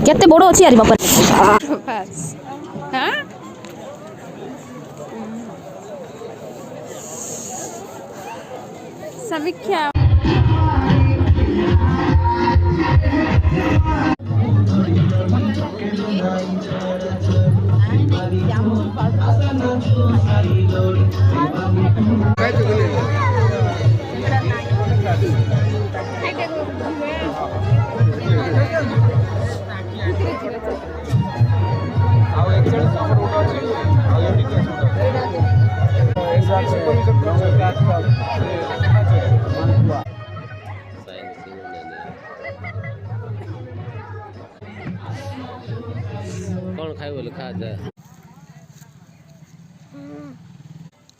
केते बड़ अछि यार बापर बस हां समीक्षा कौन खाए बोले खा जा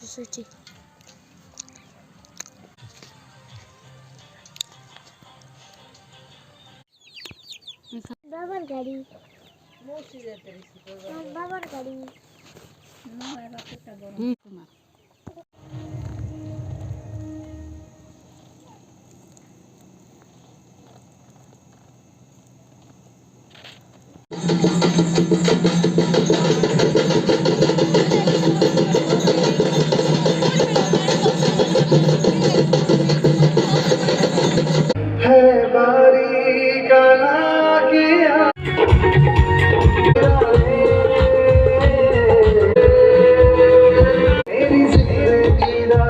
सोची बाबर गाड़ी मोसी जाते रे बाबर गाड़ी ना एरा केटा गरम कुमार है बारी गाना किया मेरी जिंदगी ना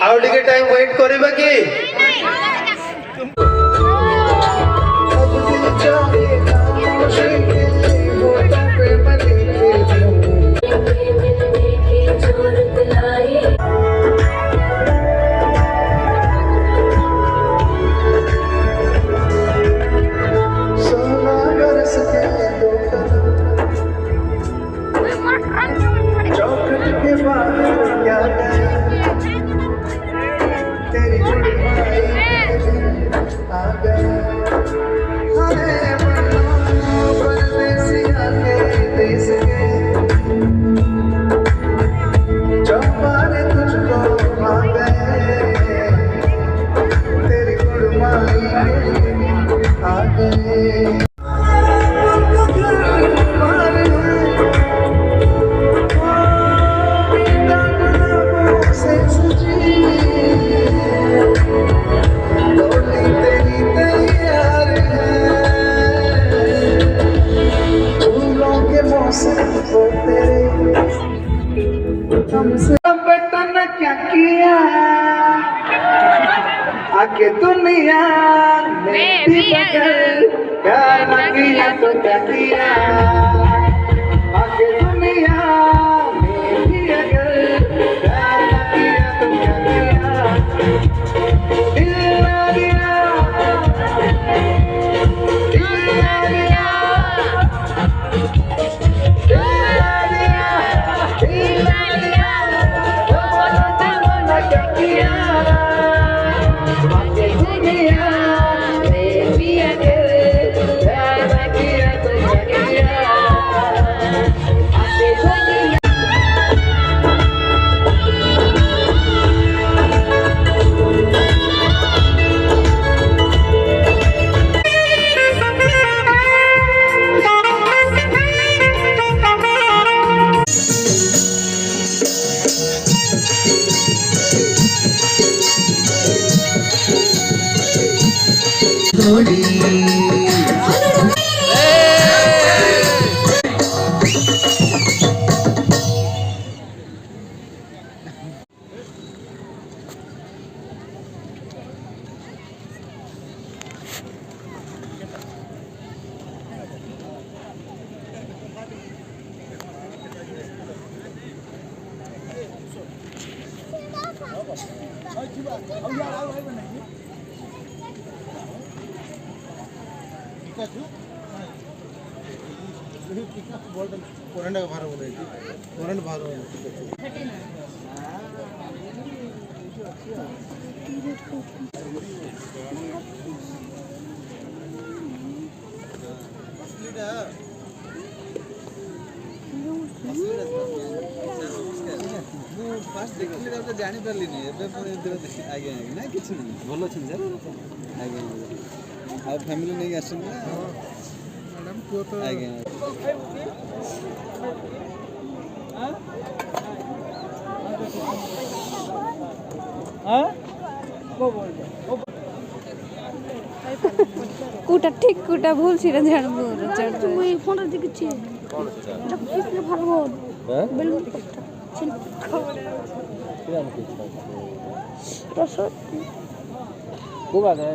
ଆଉ ଟିକେ ଟାଇମ ୱେଟ୍ କରିବା କି चौखट के बाहर क्या तेरी जुड़वाई आ गया परदेसिया के देश के चौबारे तुझको आ गए तेरी जुड़वाई आ गए हमसे बेटा ने क्या किया आके दुनिया में भी अगर प्यार न किया तो क्या किया आके दुनिया में भी अगर प्यार न किया तो क्या किया दिल ना दिया दिल ना दिया करंट बाहर बोले करंट बाहर फास्ट देखिले तो जानि परलिनी एबे पुणी देखि आगे ना किछ नहीं भलो छ सर आगे आ फैमिली नहीं आछन ना मैडम को तो आगे हां को बोल कुटा ठीक कुटा भूल सिरा झाड़ बोल चढ़ मुई फोन रे देखछि कौन से जा এটা পিছলে ভালো হবে हैं বেলুন क्या कुछ রসদ को बात है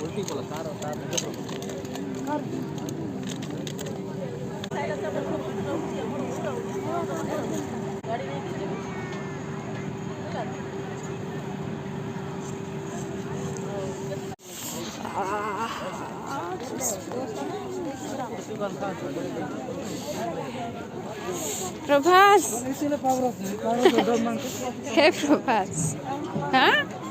उल्टी को तार प्रभास हे प्रभास हाँ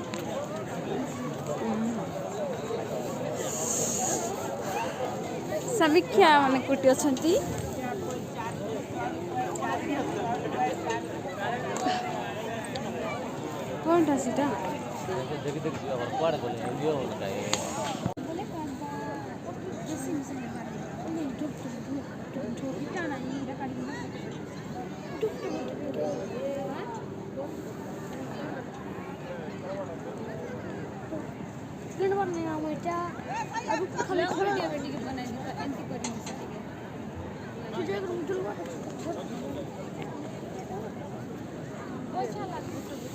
समीक्षा माने कोटी अछंती कौन था सीटा देखि देखि अब कुआडे बोले यो लगाए स्क्रीन पर नहीं आवे जा अब खाली खोल दिया बेटी के बनाई दी एंटी करी तुझे एक रूम चलवा अच्छा लगा